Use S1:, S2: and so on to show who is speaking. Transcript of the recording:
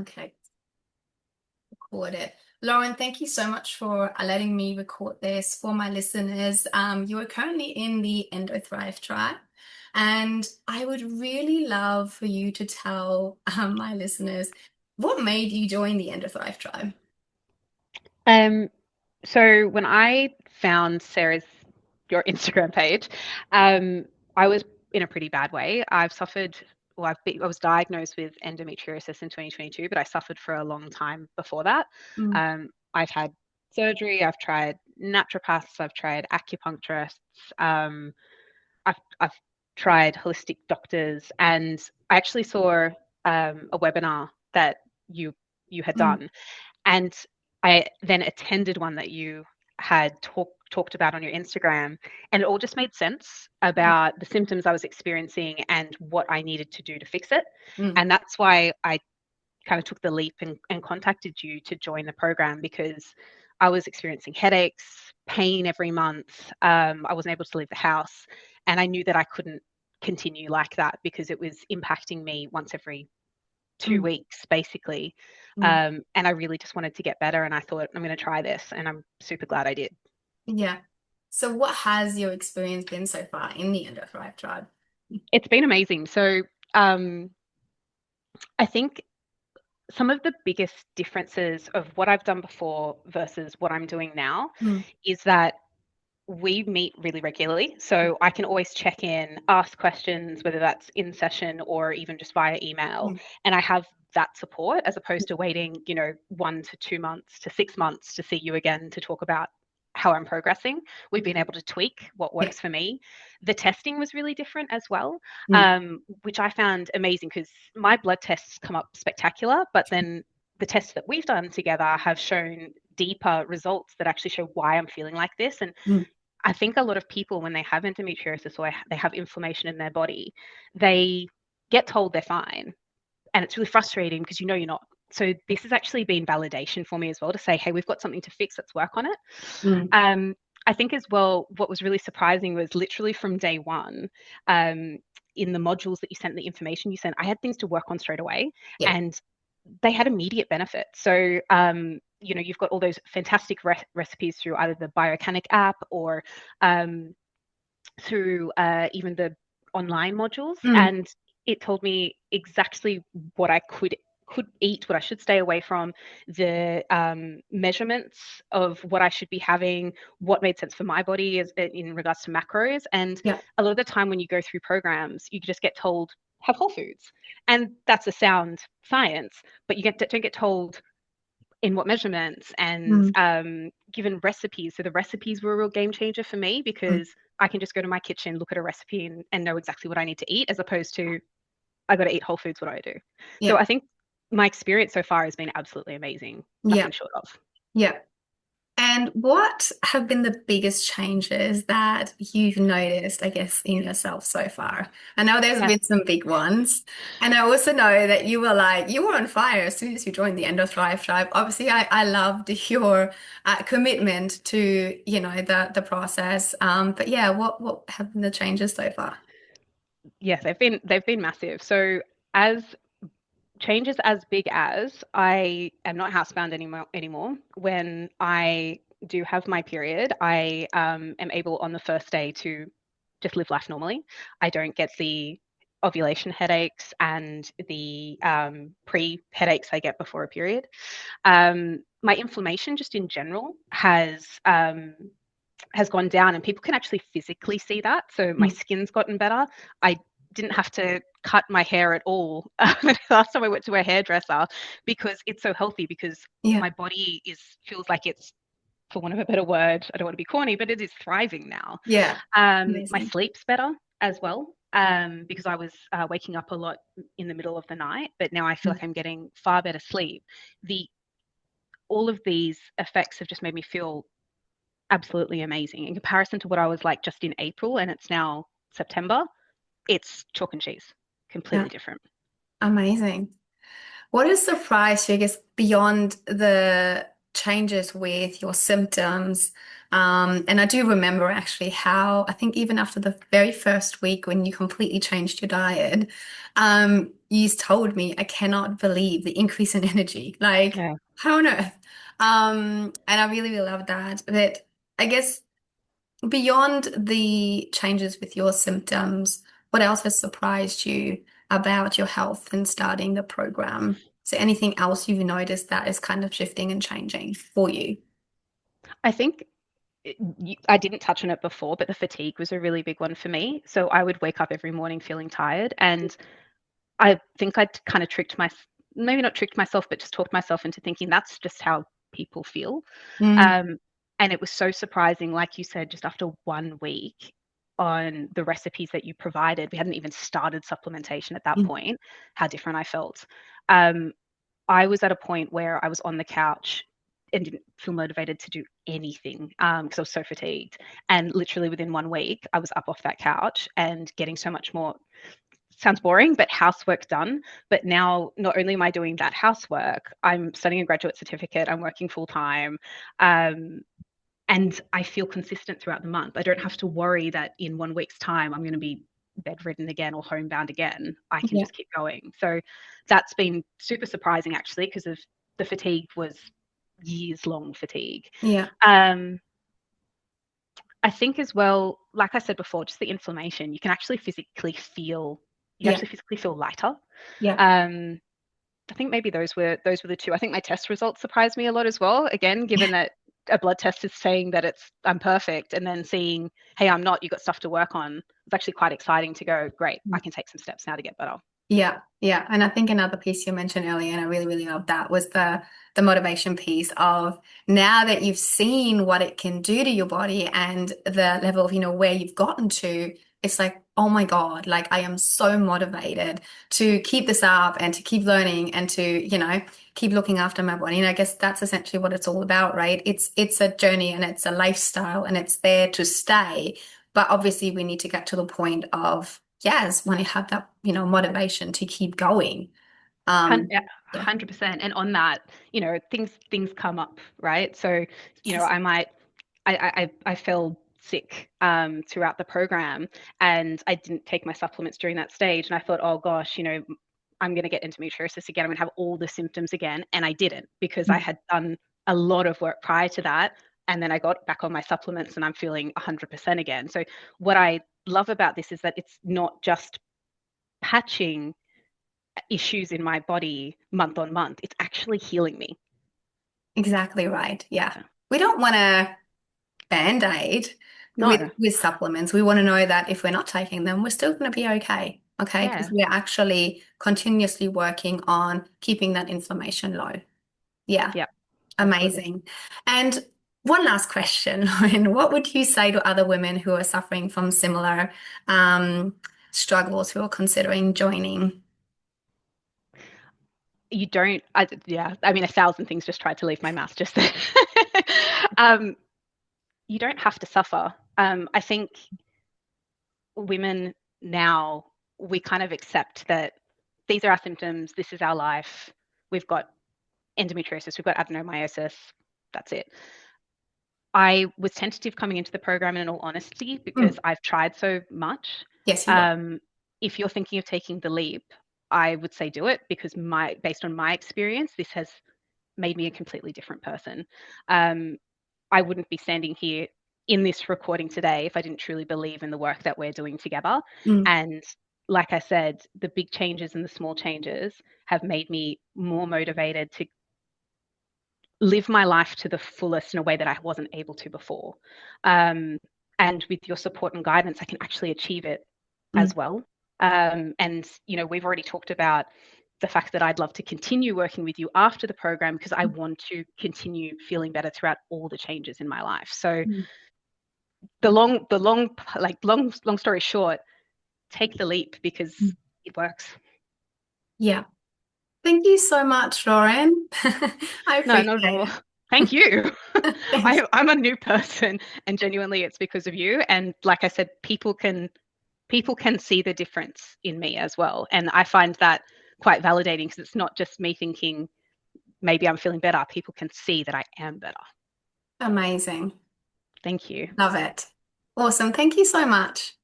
S1: Okay, record it. Lauren, thank you so much for letting me record this for my listeners. You are currently in the EndoThrive tribe, and I would really love for you to tell my listeners what made you join the EndoThrive tribe.
S2: Um, so when I found Sarah's your Instagram page, um, I was in a pretty bad way. I was diagnosed with endometriosis in 2022, but I suffered for a long time before that.
S1: Mm,
S2: I've had surgery, I've tried naturopaths, I've tried acupuncturists, I've tried holistic doctors, and I actually saw a webinar that you had
S1: mm,
S2: done, and I then attended one that you had talked about on your Instagram, and it all just made sense
S1: yeah,
S2: about the symptoms I was experiencing and what I needed to do to fix it.
S1: mm,
S2: And that's why I kind of took the leap and contacted you to join the program, because I was experiencing headaches, pain every month. I wasn't able to leave the house, and I knew that I couldn't continue like that because it was impacting me once every two
S1: mm,
S2: weeks basically.
S1: mm.
S2: And I really just wanted to get better, and I thought I'm going to try this, and I'm super glad I did.
S1: Yeah. So, what has your experience been so far in the EndoThrive tribe?
S2: It's been amazing. So um, I think some of the biggest differences of what I've done before versus what I'm doing now
S1: Mm,
S2: is that we meet really regularly. So I can always check in, ask questions, whether that's in session or even just via email.
S1: mm,
S2: And I have that support as opposed to waiting, 1 to 2 months to 6 months to see you again to talk about how I'm progressing. We've been able to tweak what
S1: yeah.
S2: works for me. The testing was really different as well,
S1: Mm,
S2: which I found amazing because my blood tests come up spectacular, but then the tests that we've done together have shown deeper results that actually show why I'm feeling like this. And
S1: mm,
S2: I think a lot of people, when they have endometriosis or they have inflammation in their body, they get told they're fine. And it's really frustrating because you're not. So this has actually been validation for me as well to say, hey, we've got something to fix, let's work on it.
S1: mm.
S2: Um, I think as well, what was really surprising was literally from day one, um, in the modules that you sent, the information you sent, I had things to work on straight away.
S1: Yeah.
S2: And they had immediate benefit. So, you've got all those fantastic recipes through either the Biocanic app or um, through even the online modules,
S1: Mm,
S2: and it told me exactly what I could eat, what I should stay away from, the measurements of what I should be having, what made sense for my body as in regards to macros. And
S1: yeah.
S2: a lot of the time when you go through programs, you just get told have whole foods, and that's a sound science, but don't get told in what measurements and
S1: Mm,
S2: given recipes. So the recipes were a real game changer for me
S1: mm.
S2: because I can just go to my kitchen, look at a recipe, and know exactly what I need to eat, as opposed to I got to eat whole foods. What do I do? So
S1: Yeah.
S2: I think my experience so far has been absolutely amazing,
S1: Yeah.
S2: nothing short of.
S1: Yeah. And what have been the biggest changes that you've noticed, I guess, in yourself so far? I know there's
S2: Yeah,
S1: been some big ones. And I also know that you were on fire as soon as you joined the End of Thrive tribe. Obviously, I loved your commitment to, the process. But yeah, what have been the changes so far?
S2: yeah, they've been massive. So as changes as big as I am not housebound anymore. When I do have my period, I am able on the first day to just live life normally. I don't get the ovulation headaches and the pre headaches I get before a period. My inflammation, just in general, has gone down, and people can actually physically see that. So my
S1: Mm,
S2: skin's gotten better. I didn't have to cut my hair at all last time I went to a hairdresser, because it's so healthy, because
S1: yeah.
S2: my body is feels like it's, for want of a better word, I don't want to be corny, but it is thriving now.
S1: Yeah.
S2: My
S1: Amazing.
S2: sleep's better as well, because I was waking up a lot in the middle of the night, but now I feel
S1: Mm,
S2: like I'm getting far better sleep. The All of these effects have just made me feel absolutely amazing in comparison to what I was like just in April, and it's now September. It's chalk and cheese,
S1: yeah.
S2: completely different.
S1: Amazing. What has surprised you, I guess, beyond the changes with your symptoms. And I do remember actually how I think even after the very first week when you completely changed your diet, you told me, I cannot believe the increase in energy. Like,
S2: Yeah.
S1: how on earth? And I really, really love that. But I guess beyond the changes with your symptoms, what else has surprised you about your health and starting the program? Is there anything else you've noticed that is kind of shifting and changing for you?
S2: I think I didn't touch on it before, but the fatigue was a really big one for me. So I would wake up every morning feeling tired, and I think I'd kind of maybe not tricked myself, but just talked myself into thinking that's just how people feel.
S1: Mm,
S2: Um, and it was so surprising, like you said, just after 1 week on the recipes that you provided, we hadn't even started supplementation at that
S1: mm,
S2: point, how different I felt. Um, I was at a point where I was on the couch and didn't feel motivated to do anything because I was so fatigued. And literally within 1 week, I was up off that couch and getting so much more, sounds boring, but housework done. But now, not only am I doing that housework, I'm studying a graduate certificate, I'm working full time. Um, and I feel consistent throughout the month. I don't have to worry that in 1 week's time I'm going to be bedridden again or homebound again. I can
S1: yeah,
S2: just keep going. So that's been super surprising actually, because of the fatigue was years long fatigue.
S1: yeah,
S2: Um, I think as well, like I said before, just the inflammation, you
S1: yeah,
S2: actually physically feel lighter.
S1: yeah.
S2: Um, I think maybe those were the two. I think my test results surprised me a lot as well. Again, given that a blood test is saying that I'm perfect, and then seeing, hey, I'm not, you got stuff to work on. It's actually quite exciting to go, great, I can take some steps now to get better.
S1: Yeah, yeah. And I think another piece you mentioned earlier, and I really, really love that, was the motivation piece of now that you've seen what it can do to your body and the level of, where you've gotten to, it's like, oh my God, like I am so motivated to keep this up and to keep learning and to, keep looking after my body. And I guess that's essentially what it's all about, right? It's a journey and it's a lifestyle and it's there to stay. But obviously we need to get to the point of yes, when you have that, motivation to keep going. Um,
S2: Yeah,
S1: yeah.
S2: 100%. And on that, things come up, right? So,
S1: Yes.
S2: I might I fell sick throughout the program, and I didn't take my supplements during that stage. And I thought, oh gosh, I'm going to get endometriosis again. I'm going to have all the symptoms again. And I didn't, because I had done a lot of work prior to that. And then I got back on my supplements and I'm feeling 100% again. So, what I love about this is that it's not just patching issues in my body month on month, it's actually healing me.
S1: Exactly right. Yeah. We don't want to band-aid with
S2: No,
S1: with supplements. We want to know that if we're not taking them, we're still going to be okay. Okay. Because
S2: yeah,
S1: we're actually continuously working on keeping that inflammation low. Yeah.
S2: yeah, absolutely.
S1: Amazing. And one last question, Lauren. What would you say to other women who are suffering from similar struggles who are considering joining?
S2: You don't, yeah, I mean, 1,000 things just tried to leave my mouth just there. um, you don't have to suffer. I think women now, we kind of accept that these are our symptoms, this is our life. We've got endometriosis, we've got adenomyosis, that's it. I was tentative coming into the program in all honesty because
S1: Mm.
S2: I've tried so much.
S1: Yes, you were.
S2: Um, if you're thinking of taking the leap, I would say do it, because based on my experience, this has made me a completely different person. Um, I wouldn't be standing here in this recording today if I didn't truly believe in the work that we're doing together.
S1: Mm.
S2: And like I said, the big changes and the small changes have made me more motivated to live my life to the fullest in a way that I wasn't able to before. Um, and with your support and guidance, I can actually achieve it
S1: Mm.
S2: as well. And we've already talked about the fact that I'd love to continue working with you after the program, because I want to continue feeling better throughout all the changes in my life. So
S1: Mm.
S2: long story short, take the leap because
S1: Mm.
S2: it works.
S1: Yeah. Thank you so much, Lauren. I
S2: No, not at
S1: appreciate
S2: all. Thank you.
S1: it. Thank you.
S2: I'm a new person, and genuinely, it's because of you. And like I said, people can see the difference in me as well, and I find that quite validating, because it's not just me thinking maybe I'm feeling better, people can see that I am better.
S1: Amazing.
S2: Thank you.
S1: Love it. Awesome. Thank you so much.